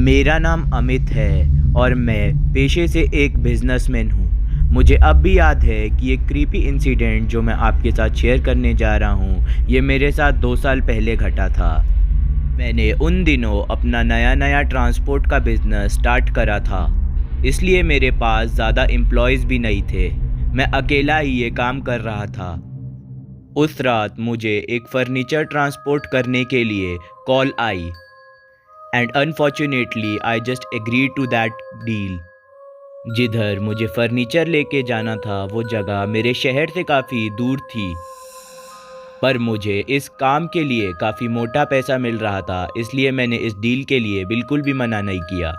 मेरा नाम अमित है और मैं पेशे से एक बिजनेसमैन हूँ। मुझे अब भी याद है कि एक क्रीपी इंसिडेंट जो मैं आपके साथ शेयर करने जा रहा हूँ, ये मेरे साथ 2 साल पहले घटा था। मैंने उन दिनों अपना नया ट्रांसपोर्ट का बिज़नेस स्टार्ट करा था, इसलिए मेरे पास ज़्यादा एम्प्लॉयज़ भी नहीं थे। मैं अकेला ही ये काम कर रहा था। उस रात मुझे एक फ़र्नीचर ट्रांसपोर्ट करने के लिए call I and unfortunately I just agreed to that deal. जिधर मुझे फर्नीचर लेके जाना था वो जगह मेरे शहर से काफ़ी दूर थी, पर मुझे इस काम के लिए काफ़ी मोटा पैसा मिल रहा था, इसलिए मैंने इस डील के लिए बिल्कुल भी मना नहीं किया।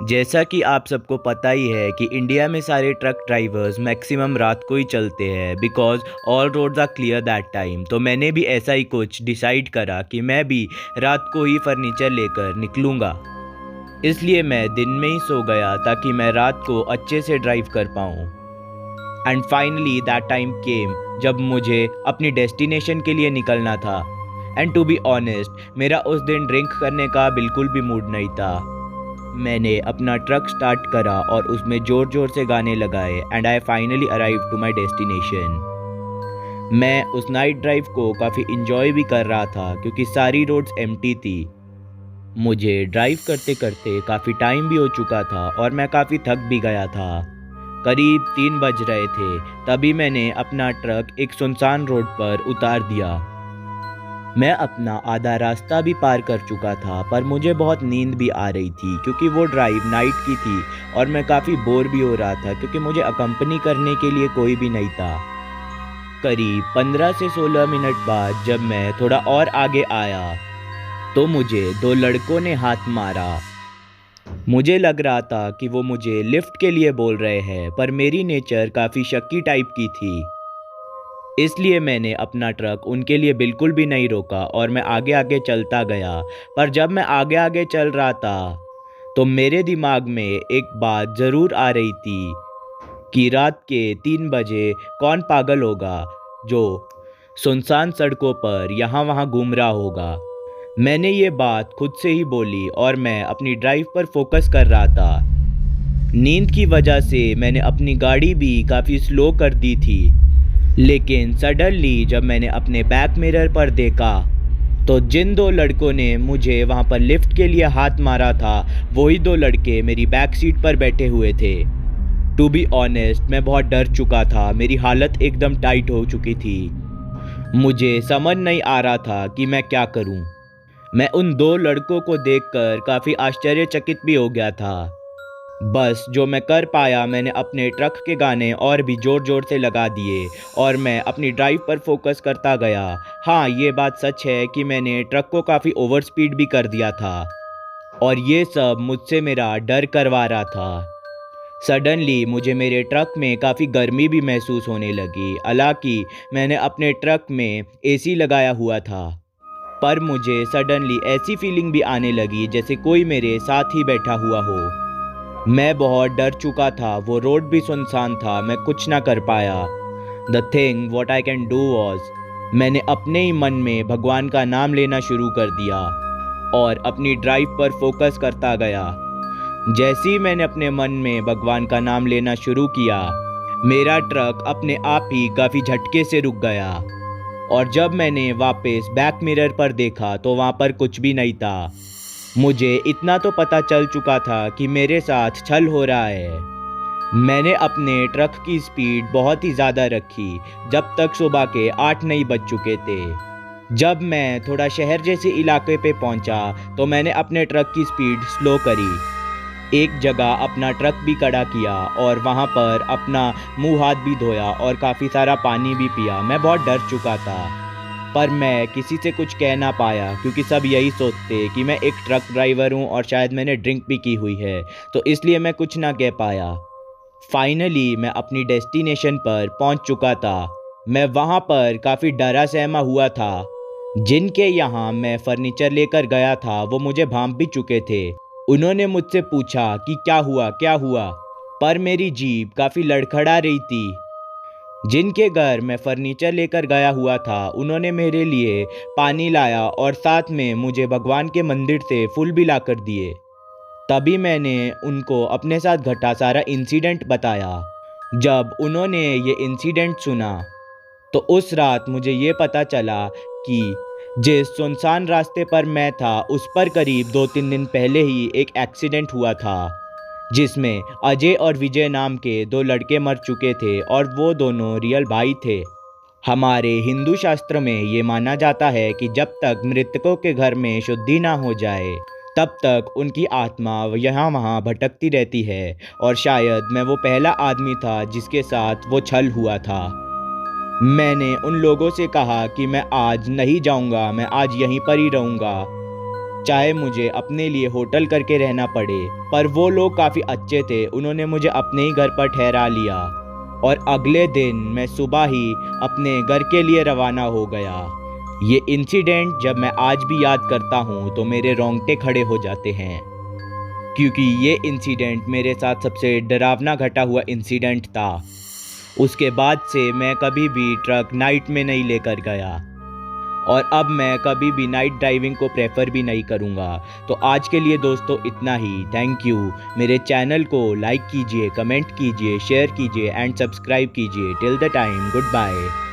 जैसा कि आप सबको पता ही है कि इंडिया में सारे ट्रक ड्राइवर्स मैक्सिमम रात को ही चलते हैं because all roads are clear that time. तो मैंने भी ऐसा ही कुछ डिसाइड करा कि मैं भी रात को ही फर्नीचर लेकर निकलूँगा। इसलिए मैं दिन में ही सो गया ताकि मैं रात को अच्छे से ड्राइव कर पाऊँ। And finally that time came जब मुझे अपनी डेस्टिनेशन के लिए निकलना था। एंड टू बी ऑनेस्ट, मेरा उस दिन ड्रिंक करने का बिल्कुल भी मूड नहीं था। मैंने अपना ट्रक स्टार्ट करा और उसमें ज़ोर ज़ोर से गाने लगाए and I finally arrive to my destination. मैं उस नाइट ड्राइव को काफ़ी इंजॉय भी कर रहा था क्योंकि सारी रोड्स एम्प्टी थी। मुझे ड्राइव करते करते काफ़ी टाइम भी हो चुका था और मैं काफ़ी थक भी गया था। करीब 3 बज रहे थे तभी मैंने अपना ट्रक एक सुनसान रोड पर उतार दिया। मैं अपना आधा रास्ता भी पार कर चुका था, पर मुझे बहुत नींद भी आ रही थी क्योंकि वो ड्राइव नाइट की थी और मैं काफ़ी बोर भी हो रहा था क्योंकि मुझे अकम्पनी करने के लिए कोई भी नहीं था। करीब 15 से 16 मिनट बाद जब मैं थोड़ा और आगे आया तो मुझे 2 लड़कों ने हाथ मारा। मुझे लग रहा था कि वो मुझे लिफ्ट के लिए बोल रहे हैं, पर मेरी नेचर काफ़ी शक्की टाइप की थी, इसलिए मैंने अपना ट्रक उनके लिए बिल्कुल भी नहीं रोका और मैं आगे आगे चलता गया। पर जब मैं आगे आगे चल रहा था तो मेरे दिमाग में एक बात ज़रूर आ रही थी कि रात के 3 बजे कौन पागल होगा जो सुनसान सड़कों पर यहाँ वहाँ घूम रहा होगा। मैंने ये बात खुद से ही बोली और मैं अपनी ड्राइव पर फोकस कर रहा था। नींद की वजह से मैंने अपनी गाड़ी भी काफ़ी स्लो कर दी थी, लेकिन सडनली जब मैंने अपने बैक मिरर पर देखा तो जिन 2 लड़कों ने मुझे वहाँ पर लिफ्ट के लिए हाथ मारा था, वही 2 लड़के मेरी बैक सीट पर बैठे हुए थे। टू बी ऑनेस्ट, मैं बहुत डर चुका था, मेरी हालत एकदम टाइट हो चुकी थी। मुझे समझ नहीं आ रहा था कि मैं क्या करूं। मैं उन 2 लड़कों को देखकर काफ़ी आश्चर्यचकित भी हो गया था। बस जो मैं कर पाया, मैंने अपने ट्रक के गाने और भी ज़ोर ज़ोर से लगा दिए और मैं अपनी ड्राइव पर फोकस करता गया। हाँ, ये बात सच है कि मैंने ट्रक को काफ़ी ओवर स्पीड भी कर दिया था और ये सब मुझसे मेरा डर करवा रहा था। सडनली मुझे मेरे ट्रक में काफ़ी गर्मी भी महसूस होने लगी। हालांकि मैंने अपने ट्रक में एसी लगाया हुआ था, पर मुझे सडनली ऐसी फीलिंग भी आने लगी जैसे कोई मेरे साथ ही बैठा हुआ हो। मैं बहुत डर चुका था, वो रोड भी सुनसान था, मैं कुछ ना कर पाया। The thing what I can do was, मैंने अपने ही मन में भगवान का नाम लेना शुरू कर दिया और अपनी ड्राइव पर फोकस करता गया। जैसे ही मैंने अपने मन में भगवान का नाम लेना शुरू किया, मेरा ट्रक अपने आप ही काफ़ी झटके से रुक गया और जब मैंने वापस बैक मिरर पर देखा तो वहाँ पर कुछ भी नहीं था। मुझे इतना तो पता चल चुका था कि मेरे साथ छल हो रहा है। मैंने अपने ट्रक की स्पीड बहुत ही ज़्यादा रखी जब तक सुबह के 8 नहीं बज चुके थे। जब मैं थोड़ा शहर जैसे इलाके पे पहुंचा तो मैंने अपने ट्रक की स्पीड स्लो करी। एक जगह अपना ट्रक भी खड़ा किया और वहाँ पर अपना मुंह हाथ भी धोया और काफ़ी सारा पानी भी पिया। मैं बहुत डर चुका था, पर मैं किसी से कुछ कह ना पाया क्योंकि सब यही सोचते कि मैं एक ट्रक ड्राइवर हूँ और शायद मैंने ड्रिंक भी की हुई है, तो इसलिए मैं कुछ ना कह पाया। फाइनली मैं अपनी डेस्टिनेशन पर पहुँच चुका था। मैं वहाँ पर काफ़ी डरा सहमा हुआ था। जिनके यहाँ मैं फर्नीचर लेकर गया था वो मुझे भांप भी चुके थे। उन्होंने मुझसे पूछा कि क्या हुआ, पर मेरी जीभ काफ़ी लड़खड़ा रही थी। जिनके घर मैं फर्नीचर लेकर गया हुआ था, उन्होंने मेरे लिए पानी लाया और साथ में मुझे भगवान के मंदिर से फूल भी ला कर दिए। तभी मैंने उनको अपने साथ घटा सारा इंसिडेंट बताया। जब उन्होंने ये इंसिडेंट सुना तो उस रात मुझे ये पता चला कि जिस सुनसान रास्ते पर मैं था उस पर करीब 2-3 दिन पहले ही एक एक्सीडेंट हुआ था, जिसमें अजय और विजय नाम के 2 लड़के मर चुके थे और वो दोनों रियल भाई थे। हमारे हिंदू शास्त्र में ये माना जाता है कि जब तक मृतकों के घर में शुद्धि ना हो जाए तब तक उनकी आत्मा यहाँ वहाँ भटकती रहती है, और शायद मैं वो पहला आदमी था जिसके साथ वो छल हुआ था। मैंने उन लोगों से कहा कि मैं आज नहीं जाऊँगा, मैं आज यहीं पर ही रहूँगा, चाहे मुझे अपने लिए होटल करके रहना पड़े। पर वो लोग काफ़ी अच्छे थे, उन्होंने मुझे अपने ही घर पर ठहरा लिया और अगले दिन मैं सुबह ही अपने घर के लिए रवाना हो गया। ये इंसिडेंट जब मैं आज भी याद करता हूँ तो मेरे रोंगटे खड़े हो जाते हैं, क्योंकि ये इंसिडेंट मेरे साथ सबसे डरावना घटा हुआ इंसिडेंट था। उसके बाद से मैं कभी भी ट्रक नाइट में नहीं लेकर गया और अब मैं कभी भी नाइट ड्राइविंग को प्रेफर भी नहीं करूँगा। तो आज के लिए दोस्तों इतना ही। Thank you. मेरे चैनल को लाइक कीजिए, कमेंट कीजिए, शेयर कीजिए एंड सब्सक्राइब कीजिए। Till the time, good bye.